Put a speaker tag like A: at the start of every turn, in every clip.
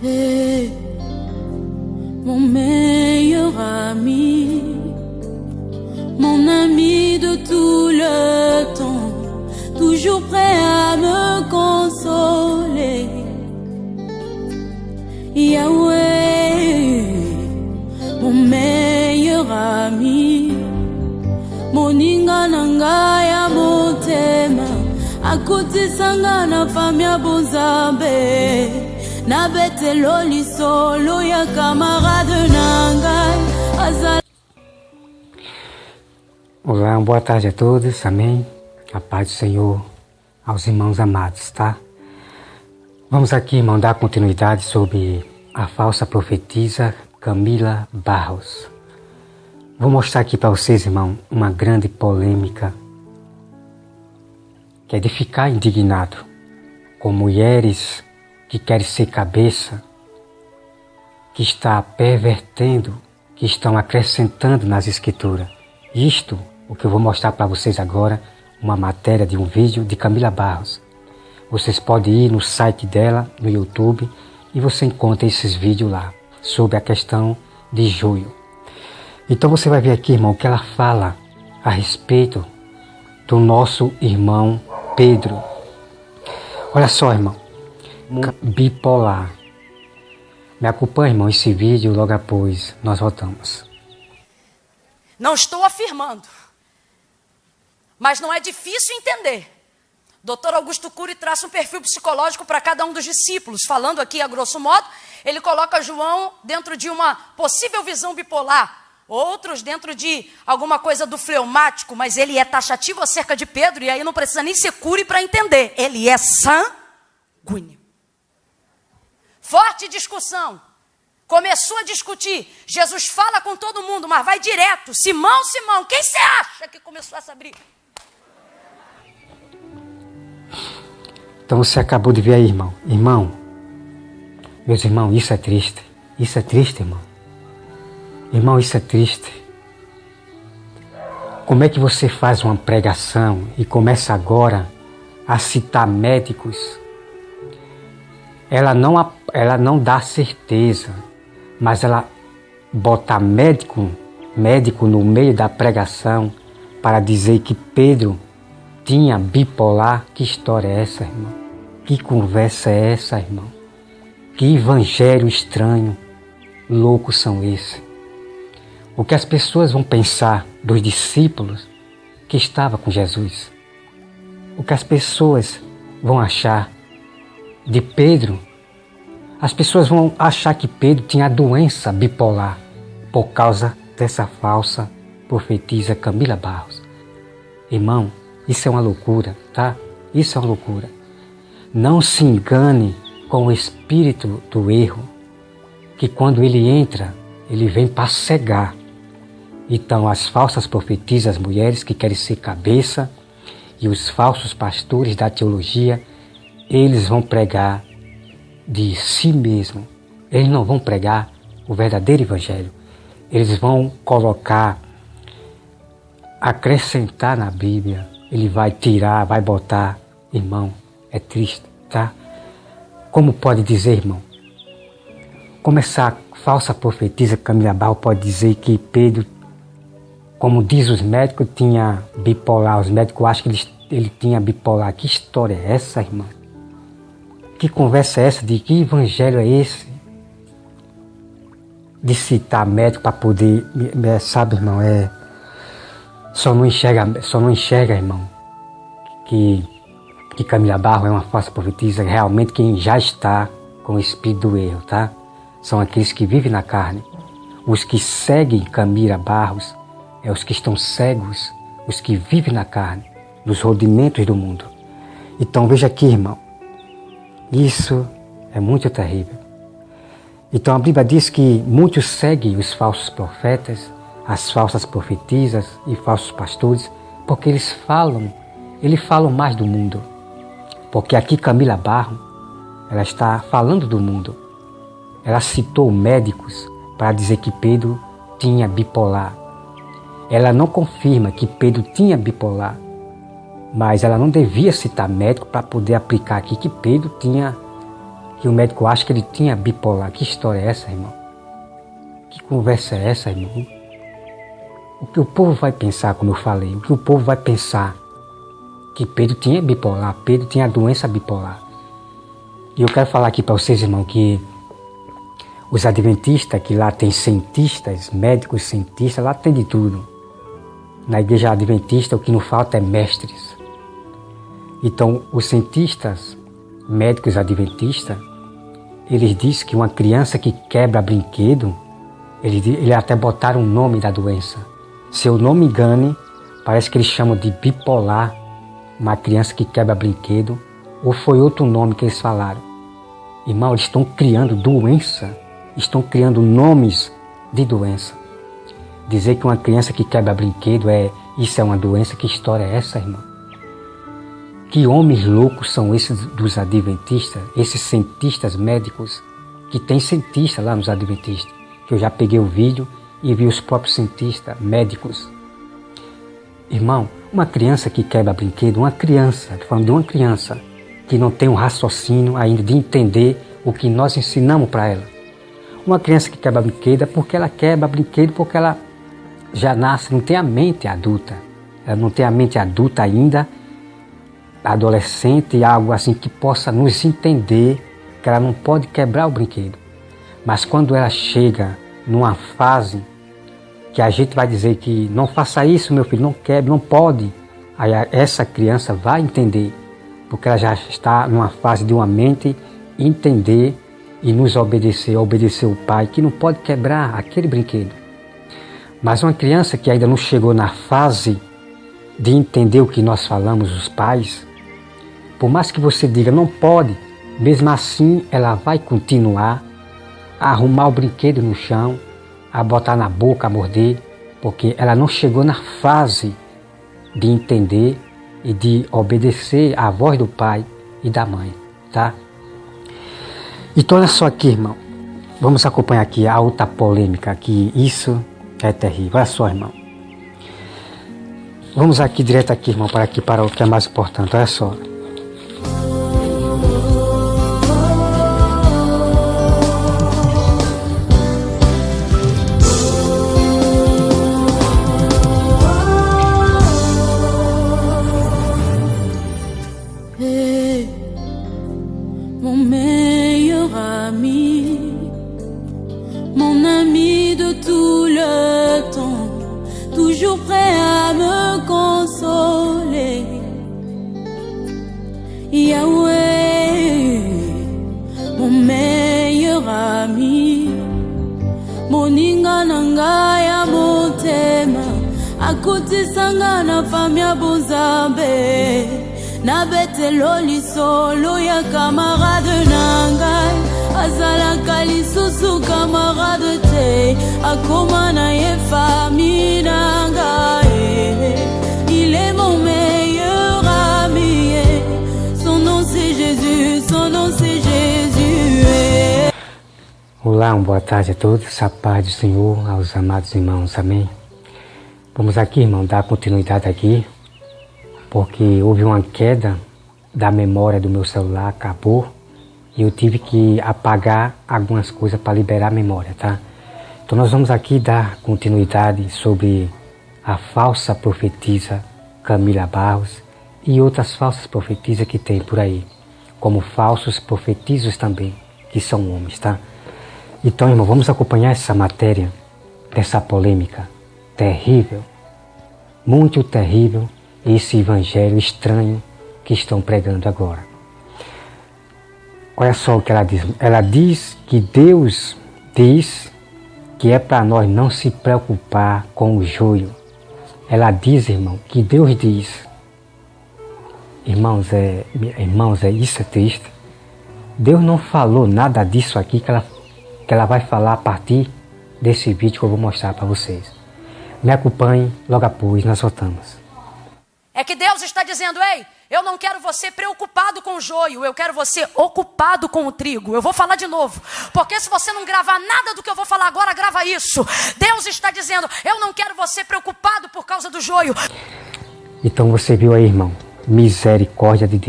A: Et mon meilleur ami, mon ami de tout le temps, toujours prêt à me consoler. Yahweh, mon meilleur ami, moninga nanga ya motema, akotisanga na famia bonzambe, na betelo lisolo ya camarade nanga.
B: Olá, boa tarde a todos, amém? A paz do Senhor aos irmãos amados, tá? Vamos aqui, irmão, dar continuidade sobre a falsa profetisa Camila Barros. Vou mostrar aqui para vocês, irmão, uma grande polêmica que é de ficar indignado com mulheres que querem ser cabeça, que está pervertendo, que estão acrescentando nas escrituras. Isto, o que eu vou mostrar para vocês agora, uma matéria de um vídeo de Camila Barros. Vocês podem ir no site dela, no YouTube, e você encontra esses vídeos lá, sobre a questão de joio. Então você vai ver aqui, irmão, que ela fala a respeito do nosso irmão Pedro. Olha só, irmão, bipolar. Me acompanha, irmão, esse vídeo, logo após nós voltamos.
C: Não estou afirmando, mas não é difícil entender. Dr. Augusto Cury traça um perfil psicológico para cada um dos discípulos. Falando aqui a grosso modo, ele coloca João dentro de uma possível visão bipolar, outros dentro de alguma coisa do fleumático, mas ele é taxativo acerca de Pedro, e aí não precisa nem ser Cury para entender. Ele é sanguíneo. Forte discussão. Começou a discutir. Jesus fala com todo mundo, mas vai direto. Simão, Simão, quem você acha que começou essa briga?
B: Então você acabou de ver aí, irmão. Irmão, meus irmãos, isso é triste. Isso é triste, irmão. Irmão, isso é triste. Como é que você faz uma pregação e começa agora a citar médicos? Ela não dá certeza, mas ela bota médico no meio da pregação para dizer que Pedro tinha bipolar. Que história é essa, irmão? Que conversa é essa, irmão? Que evangelho estranho, loucos são esses? O que as pessoas vão pensar dos discípulos que estavam com Jesus? O que as pessoas vão achar de Pedro? As pessoas vão achar que Pedro tinha a doença bipolar por causa dessa falsa profetisa Camila Barros. Irmão, isso é uma loucura, tá? Isso é uma loucura. Não se engane com o espírito do erro, que quando ele entra, ele vem para cegar. Então as falsas profetisas, as mulheres que querem ser cabeça, e os falsos pastores da teologia, eles vão pregar de si mesmo. Eles não vão pregar o verdadeiro evangelho. Eles vão colocar, acrescentar na Bíblia. Ele vai tirar, vai botar. Irmão, é triste, tá? Como pode dizer, irmão? Como essa falsa profetisa Camila Barros pode dizer que Pedro, como diz os médicos, tinha bipolar? Os médicos acham que ele tinha bipolar. Que história é essa, irmão? Que conversa é essa? De que evangelho é esse? De citar médico para poder, sabe, irmão, só não enxerga, irmão, que Camila Barros é uma falsa profetisa. Realmente quem já está com o espírito do erro, tá? São aqueles que vivem na carne. Os que seguem Camila Barros é os que estão cegos, os que vivem na carne, nos rudimentos do mundo. Então veja aqui, irmão, isso é muito terrível. Então a Bíblia diz que muitos seguem os falsos profetas, as falsas profetisas e falsos pastores, porque eles falam mais do mundo. Porque aqui Camila Barros, ela está falando do mundo. Ela citou médicos para dizer que Pedro tinha bipolar. Ela não confirma que Pedro tinha bipolar, mas ela não devia citar médico para poder aplicar aqui que Pedro que o médico acha que ele tinha bipolar. Que história é essa, irmão? Que conversa é essa, irmão? O que o povo vai pensar, como eu falei, o que o povo vai pensar? Que Pedro tinha bipolar, Pedro tinha a doença bipolar. E eu quero falar aqui para vocês, irmão, que os adventistas, que lá tem cientistas, médicos cientistas, lá tem de tudo. Na igreja adventista o que não falta é mestres. Então os cientistas, médicos adventistas, eles dizem que uma criança que quebra brinquedo, eles até botaram o nome da doença. Se eu não me engane, parece que eles chamam de bipolar, uma criança que quebra brinquedo, ou foi outro nome que eles falaram. Irmão, eles estão criando doença, estão criando nomes de doença. Dizer que uma criança que quebra brinquedo isso é uma doença, que história é essa, irmão? Que homens loucos são esses dos adventistas, esses cientistas médicos, que tem cientista lá nos adventistas, que eu já peguei o vídeo e vi os próprios cientistas médicos. Irmão, uma criança que quebra brinquedo, uma criança, estou falando de uma criança que não tem um raciocínio ainda de entender o que nós ensinamos para ela. Uma criança que quebra brinquedo é porque ela quebra brinquedo porque ela já nasce, não tem a mente adulta. Ela não tem a mente adulta ainda, adolescente, algo assim que possa nos entender que ela não pode quebrar o brinquedo. Mas quando ela chega numa fase que a gente vai dizer que não faça isso, meu filho, não quebre, não pode, aí essa criança vai entender, porque ela já está numa fase de uma mente entender e nos obedecer o pai, que não pode quebrar aquele brinquedo. Mas uma criança que ainda não chegou na fase de entender o que nós falamos, os pais, por mais que você diga não pode, mesmo assim ela vai continuar a arrumar o brinquedo no chão, a botar na boca, a morder, porque ela não chegou na fase de entender e de obedecer à voz do pai e da mãe, tá? Então olha só aqui, irmão, vamos acompanhar aqui a outra polêmica, que isso é terrível. Olha só, irmão. Vamos aqui direto aqui, irmão, para o que é mais importante. Olha só.
A: Mon meilleur ami, mon ami de tout le temps, toujours prêt à me consoler. Yahweh, mon meilleur ami, moninga nanga ya motema, akutisanga na famia bozambe. Na betelo lisolo ya camarade nangai, azalaka lisusu camarade te, akoma na ye famille nangai. Il est mon meilleur ami, son nom c'est Jésus, son nom c'est Jésus.
B: Olá, boa tarde a todos, a paz do Senhor, aos amados irmãos, amém. Vamos aqui, irmão, dar continuidade aqui, porque houve uma queda da memória do meu celular, acabou, e eu tive que apagar algumas coisas para liberar a memória, tá? Então nós vamos aqui dar continuidade sobre a falsa profetisa Camila Barros e outras falsas profetisas que tem por aí, como falsos profetizos também, que são homens, tá? Então, irmão, vamos acompanhar essa matéria, dessa polêmica terrível, muito terrível, esse evangelho estranho que estão pregando agora. Olha só o que ela diz. Ela diz que Deus diz que é para nós não se preocupar com o joio. Ela diz, irmão, que Deus diz. Irmãos, isso é triste. Deus não falou nada disso aqui que ela vai falar a partir desse vídeo que eu vou mostrar para vocês. Me acompanhem, logo após nós voltamos.
C: É que Deus está dizendo, ei, eu não quero você preocupado com o joio, eu quero você ocupado com o trigo. Eu vou falar de novo, porque se você não gravar nada do que eu vou falar agora, grava isso. Deus está dizendo, eu não quero você preocupado por causa do joio.
B: Então você viu aí, irmão, misericórdia de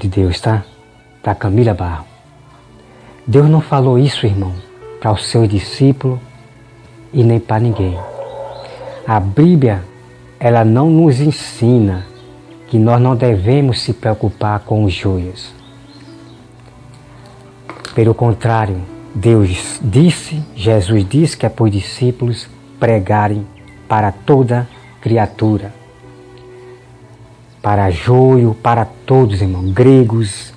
B: Deus, tá? Da Camila Barros. Deus não falou isso, irmão, para os seus discípulos e nem para ninguém. A Bíblia, ela não nos ensina que nós não devemos se preocupar com os joios. Pelo contrário, Jesus disse que é para os discípulos pregarem para toda criatura. Para joio, para todos, irmão, gregos,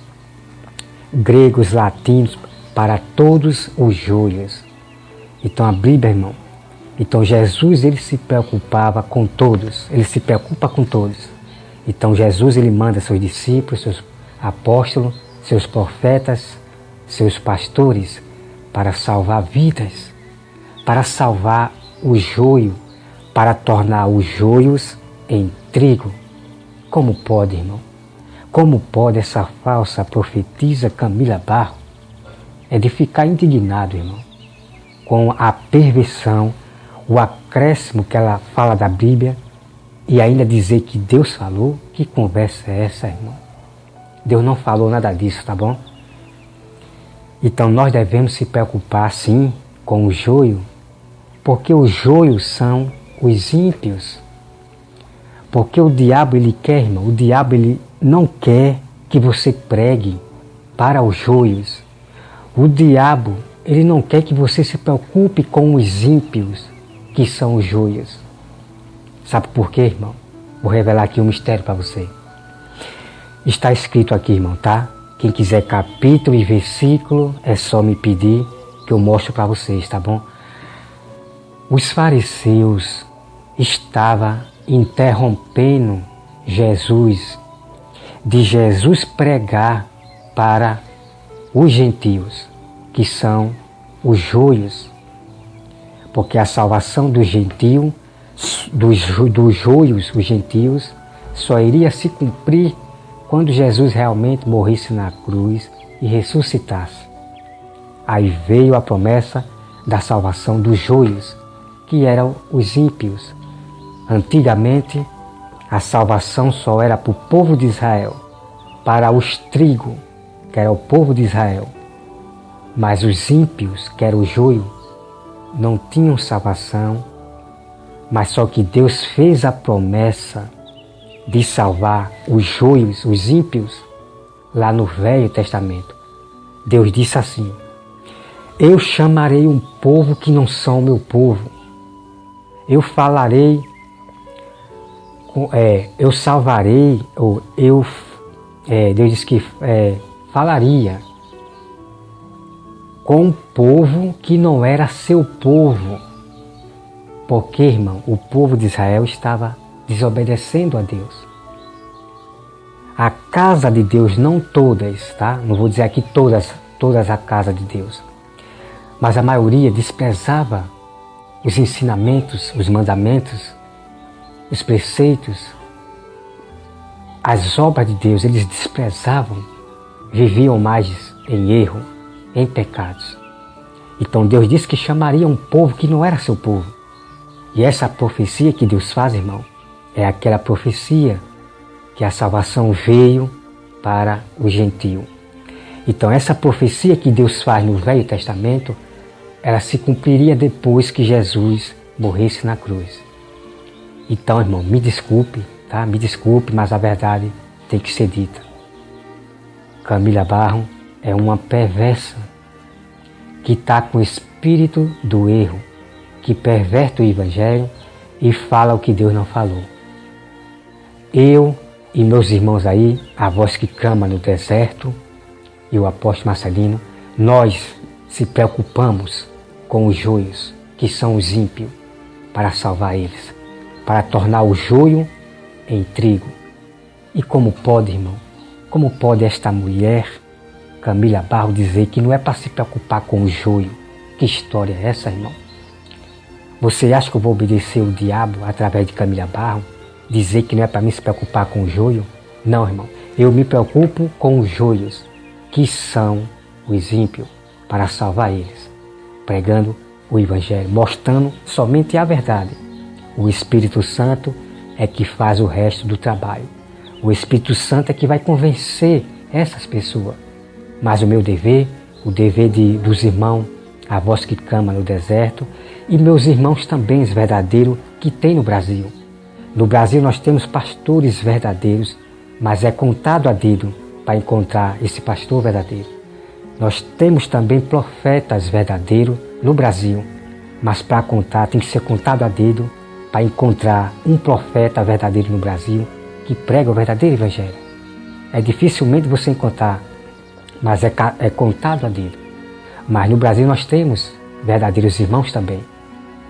B: latinos, para todos os joios. Então a Bíblia, irmão, então Jesus, ele se preocupava com todos, ele se preocupa com todos. Então Jesus, ele manda seus discípulos, seus apóstolos, seus profetas, seus pastores, para salvar vidas, para salvar o joio, para tornar os joios em trigo. Como pode, irmão? Como pode essa falsa profetisa Camila Barros? É de ficar indignado, irmão, com a perversão, o acréscimo que ela fala da Bíblia e ainda dizer que Deus falou. Que conversa é essa, irmão? Deus não falou nada disso, tá bom? Então nós devemos se preocupar, sim, com o joio, porque os joios são os ímpios. Porque o diabo, ele quer, irmão, o diabo, ele não quer que você pregue para os joios. O diabo, ele não quer que você se preocupe com os ímpios, que são os joios. Sabe por quê, irmão? Vou revelar aqui um mistério para você. Está escrito aqui, irmão, tá? Quem quiser capítulo e versículo, é só me pedir que eu mostro para vocês, tá bom? Os fariseus estavam interrompendo Jesus, de Jesus pregar para os gentios, que são os joios. Porque a salvação dos gentios, dos joios, os gentios, só iria se cumprir quando Jesus realmente morresse na cruz e ressuscitasse. Aí veio a promessa da salvação dos joios, que eram os ímpios. Antigamente, a salvação só era para o povo de Israel, para os trigos, que era o povo de Israel. Mas os ímpios, que era o joio, não tinham salvação, mas só que Deus fez a promessa de salvar os joios, os ímpios, lá no Velho Testamento. Deus disse assim: eu chamarei um povo que não são meu povo, eu falarei, eu salvarei, ou Deus disse que falaria com um povo que não era seu povo. Porque, irmão, o povo de Israel estava desobedecendo a Deus. A casa de Deus, não todas, tá? Não vou dizer aqui todas a casa de Deus. Mas a maioria desprezava os ensinamentos, os mandamentos, os preceitos, as obras de Deus. Eles desprezavam, viviam mais em erro, em pecados. Então Deus disse que chamaria um povo que não era seu povo. E essa profecia que Deus faz, irmão, é aquela profecia que a salvação veio para o gentio. Então essa profecia que Deus faz no Velho Testamento, ela se cumpriria depois que Jesus morresse na cruz. Então, irmão, me desculpe, tá? Me desculpe, mas a verdade tem que ser dita. Camila Barros é uma perversa que está com o espírito do erro, que perverte o Evangelho e fala o que Deus não falou. Eu e meus irmãos aí, a voz que clama no deserto, e o apóstolo Marcelino, nós se preocupamos com os joios, que são os ímpios, para salvar eles, para tornar o joio em trigo. E como pode, irmão, como pode esta mulher, Camila Barros, dizer que não é para se preocupar com o joio? Que história é essa, irmão? Você acha que eu vou obedecer o diabo através de Camila Barros? Dizer que não é para mim se preocupar com o joio? Não, irmão. Eu me preocupo com os joios, que são os ímpios, para salvar eles. Pregando o Evangelho, mostrando somente a verdade. O Espírito Santo é que faz o resto do trabalho. O Espírito Santo é que vai convencer essas pessoas. Mas o meu dever o dever dos irmãos, a voz que clama no deserto, e meus irmãos também verdadeiros que tem no Brasil. No Brasil nós temos pastores verdadeiros, mas é contado a dedo para encontrar esse pastor verdadeiro. Nós temos também profetas verdadeiros no Brasil, mas para contar tem que ser contado a dedo para encontrar um profeta verdadeiro no Brasil que prega o verdadeiro evangelho. É dificilmente você encontrar, mas é contado a dedo. Mas no Brasil nós temos verdadeiros irmãos também,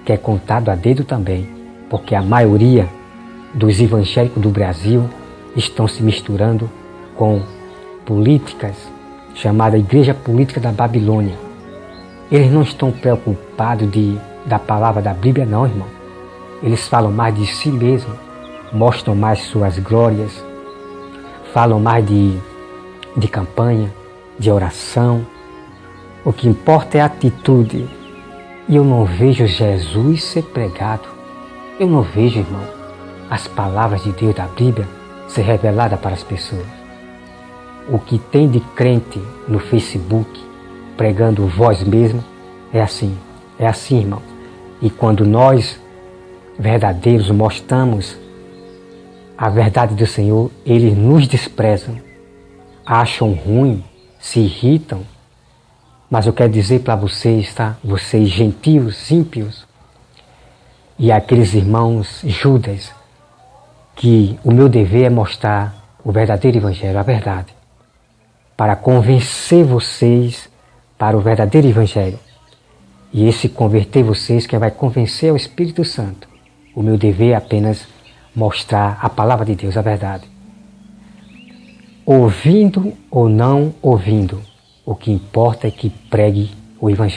B: que é contado a dedo também, porque a maioria dos evangélicos do Brasil estão se misturando com políticas, chamada Igreja Política da Babilônia. Eles não estão preocupados da palavra da Bíblia não, irmão. Eles falam mais de si mesmos, mostram mais suas glórias, falam mais de campanha, de oração. O que importa é a atitude. E eu não vejo Jesus ser pregado. Eu não vejo, irmão, as palavras de Deus da Bíblia ser revelada para as pessoas. O que tem de crente no Facebook, pregando vós mesmo, é assim, irmão. E quando nós, verdadeiros, mostramos a verdade do Senhor, eles nos desprezam, acham ruim, se irritam. Mas eu quero dizer para vocês, tá? Vocês gentios, ímpios, e aqueles irmãos Judas, que o meu dever é mostrar o verdadeiro evangelho, a verdade, para convencer vocês para o verdadeiro evangelho. E esse converter vocês, quem vai convencer é o Espírito Santo. O meu dever é apenas mostrar a palavra de Deus, a verdade. Ouvindo ou não ouvindo, o que importa é que pregue o evangelho.